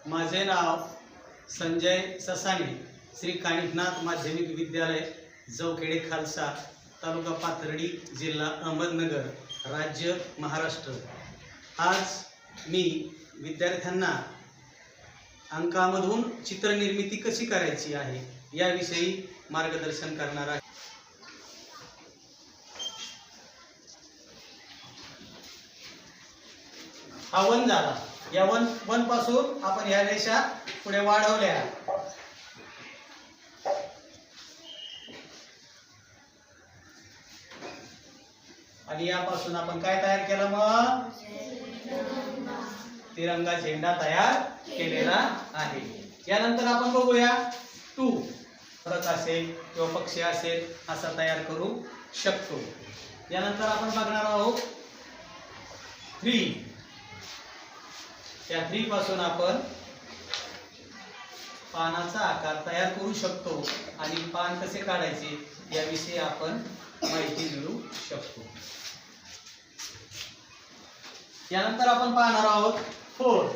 माझे नाव संजय ससाणे, श्री कानिफनाथ माध्यमिक विद्यालय जवखेडे खालसा, तालुका पाथर्डी, जिल्हा अहमदनगर, राज्य महाराष्ट्र। आज मी विद्यार्थ्यांना अंकामधून चित्रनिर्मिती कशी करायची आहे याविषयी मार्गदर्शन करणार आहे। हा वन झाला। या वन पासून आपण ह्या रेषा पुढे वाढवल्या आणि यापासून आपण काय तयार केलं, मग तिरंगा झेंडा तयार केलेला आहे। यानंतर आपण बघूया 2 फरक असेल किंवा पक्षी असेल असा तयार करू शकतो। यानंतर आपण बघणार आहोत 3। त्या 3 पासून आपण पानाचा आकार तयार करू शकतो आणि पान कसे काढायचे याविषयी आपण माहिती मिळवू शकतो। यानंतर आपण पाहणार आहोत 4।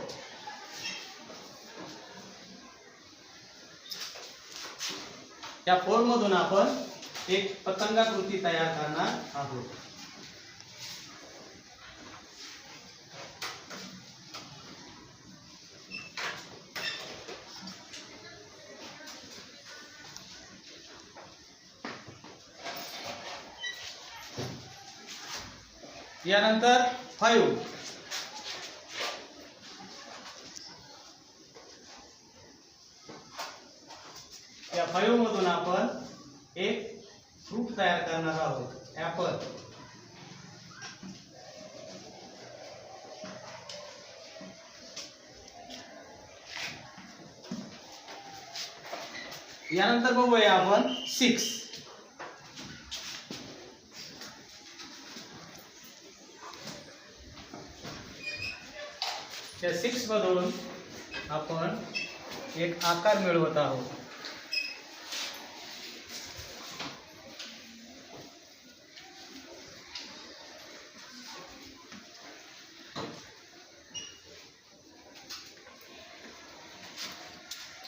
या 4 मधून आपण एक पतंगाकृती तयार करणार आहोत। यानंतर 5। या 5 मधून आपण एक फ्रूट तयार करणार आहोत, ऍपल। यानंतर बघूया आपण 6। या 6 मधून आपण एक आकार मिळवत आहोत।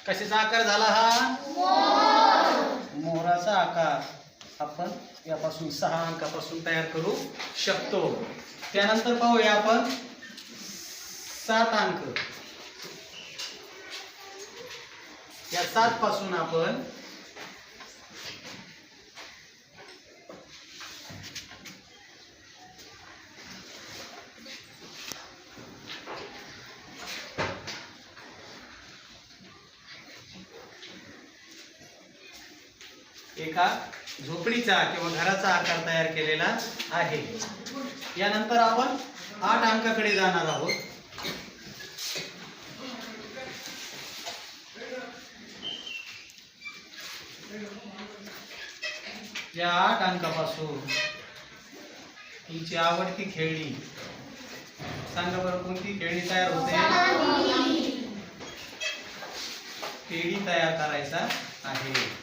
कशाचा आकार झाला हा? मोराचा आकार आपण यापासून 6 अंकापासून तयार करू शकतो। त्यानंतर पाहूया आपण 7 अंक। या 7 पासून आपण एका झोपडीचा किंवा घराचा आकार तयार केलेला आहे। यानंतर आपण 8 अंकाकडे जाणार आहोत। या 8 अंकापासून तुमची आवडती खेळणी, सांगा बरं कोणती खेळणी तयार होते? टेडी तयार करायचा आहे।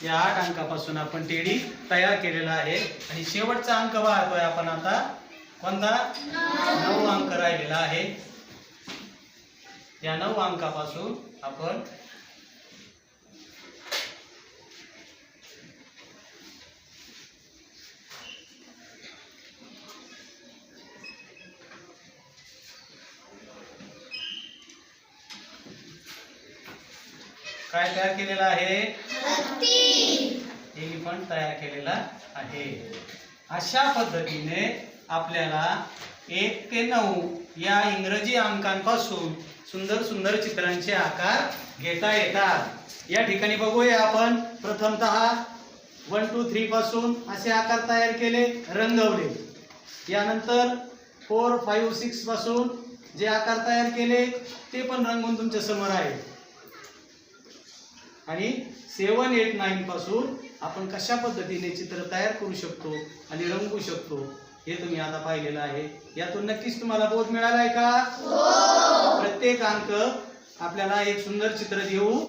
या 8 अंकापासून आपण टेडी तयार केलेला आहे आणि शेवटचा अंक पाहतोय आपण आता, कोणता? 9 अंक राहिलेला आहे। या 9 अंकापासून आपण काय तयार केलेला आहे? एलिफंट तयार केलेला आहे। अशा पद्धतीने आपल्याला 1 ते 9 या इंग्रजी अंकांपासून सुंदर सुंदर चित्रांचे आकार घेता येतात। या ठिकाणी बघूया आपण प्रथमतः 1 2 3 पासून असे आकार तयार केले, रंगवले। यानंतर 4 5 6 पासून जे आकार तयार केले ते पण रंगवून तुमच्या समोर आहे आणि 7 8 9 पासून आपण कशा पद्धतीने चित्र तयार करू शकतो आणि रंगवू शकतो हे तुम्ही आता पाहिलेलं आहे। यातून नक्कीच तुम्हाला बोध मिळाला आहे का? प्रत्येक अंक आपल्याला एक सुंदर चित्र देऊ